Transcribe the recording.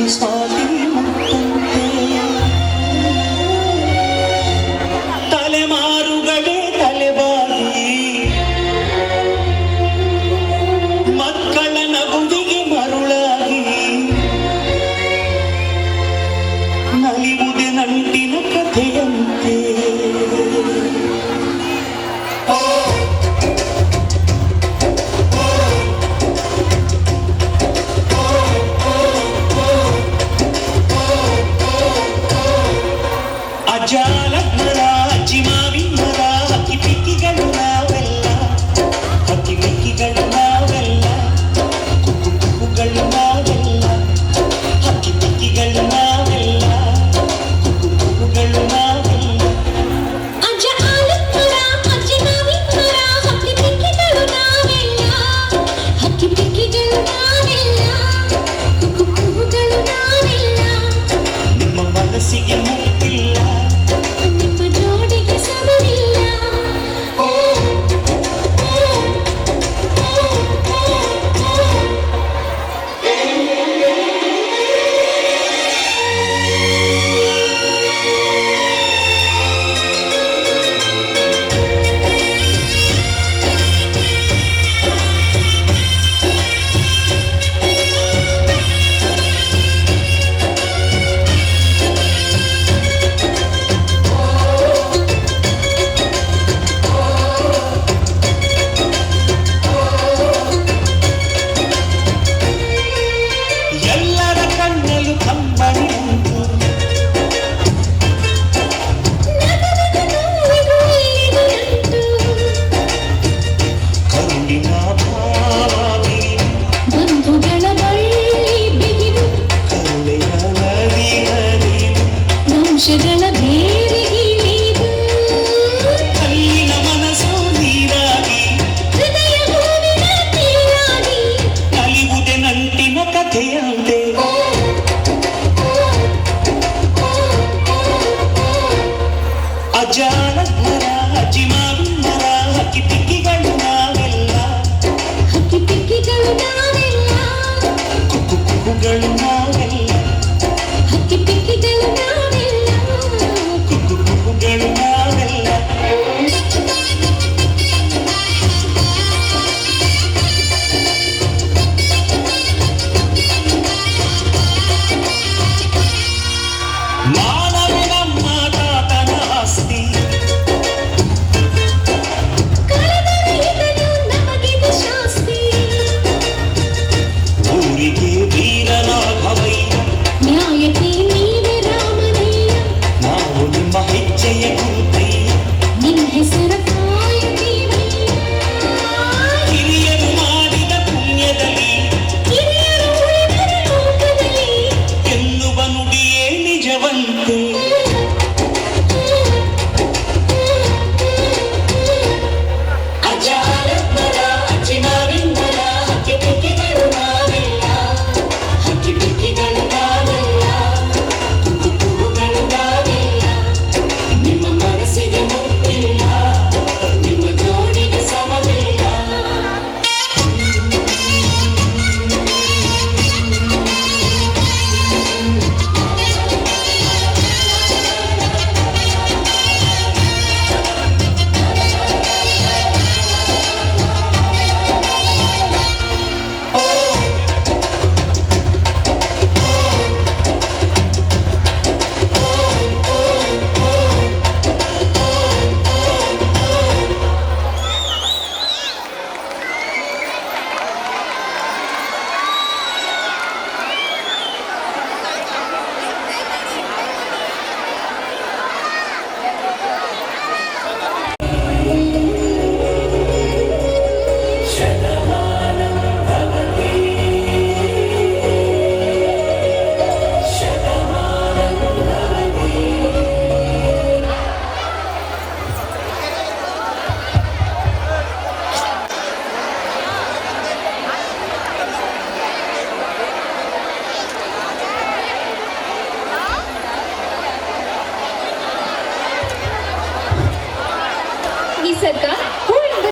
ಸ್ವಾತಿ ಮುತ್ತಂತೆ ತಲೆಮಾರುಗಳೇ ತಲೆಬಾಗಿ ಮಕ್ಕಳ ನಗುವಿಗೆ ಮರುಳಾಗಿ ನಲಿವುದೆ ನಂಟಿನ ಕಥೆಯಂತೆ ಅಜ್ಜಾಲ ಮರ ಅಜ್ಜಿ ಮಾವಿನ ಮರ ಹಕ್ಕಿ ಪಿಕ್ಕಿಗಳು ನಾವೆಲ್ಲ ಹಕ್ಕಿ ಪಿಕ್ಕಿಗಳು ನಾವೆಲ್ಲ ಕುಕ್ಕು ಕುಕ್ಕುಗಳು ನಾವೆಲ್ಲ ಹಕ್ಕಿ ಪಿಕ್ಕಿಗಳು ನಾವೆಲ್ಲ ಕುಕ್ಕು ಕುಕ್ಕುಗಳು ನಾವೆಲ್ಲ ಅಜ್ಜ ಆಲದ ಮರ ಅಜ್ಜಿ ಮಾವಿನ ಮರ ಹಕ್ಕಿ ಪಿಕ್ಕಿಗಳು ನಾವೆಲ್ಲ ಹಕ್ಕಿ ಪಿಕ್ಕಿಗಳು ನಾವೆಲ್ಲ ಕುಕ್ಕು ಕುಕ್ಕುಗಳು ನಾವೆಲ್ಲ ನಿಮ್ಮ ಮನಸ್ಸಿಗೆ ಮುಟ್ಟಿಲ್ಲ ನಿಮ್ಮ ಜೋಡಿಗೆ ಸಮವಿಲ್ಲ ಎಲ್ಲರ ಕಣ್ಣಲು ಕಂಬನಿ ಉಂಟು ಕರುಳಿನ ಭಾವಿ ಬಂಧುಗಳ ಬಳ್ಳಿ ಬಿಗಿದು ಕರುಳೆಯ ನದಿ ಹರಿದು ವಂಶಗಳ ಬೇರಿಗಿಳಿದು ಕಲ್ಲಿನ ಮನಸ್ಸು ನೀರಾಗಿ ಹೃದಯ ಹೂವಿನ ತೀರಾಗಿ ನಲಿವುದೆ ನಂಟಿನ ಕಥೆಯಂತೆ ಅಜ್ಜಾಲದ ಮರ ಅಜ್ಜಿ ಮಾವಿನ ಮರ ಹಕ್ಕಿ ಪಿಕ್ಕಿಗಳು ನಾವೆಲ್ಲ ಹಕ್ಕಿ ಪಿಕ್ಕಿಗಳು ನಾವೆಲ್ಲ ಕುಕ್ಕು ಕುಕ್ಕುಗಳು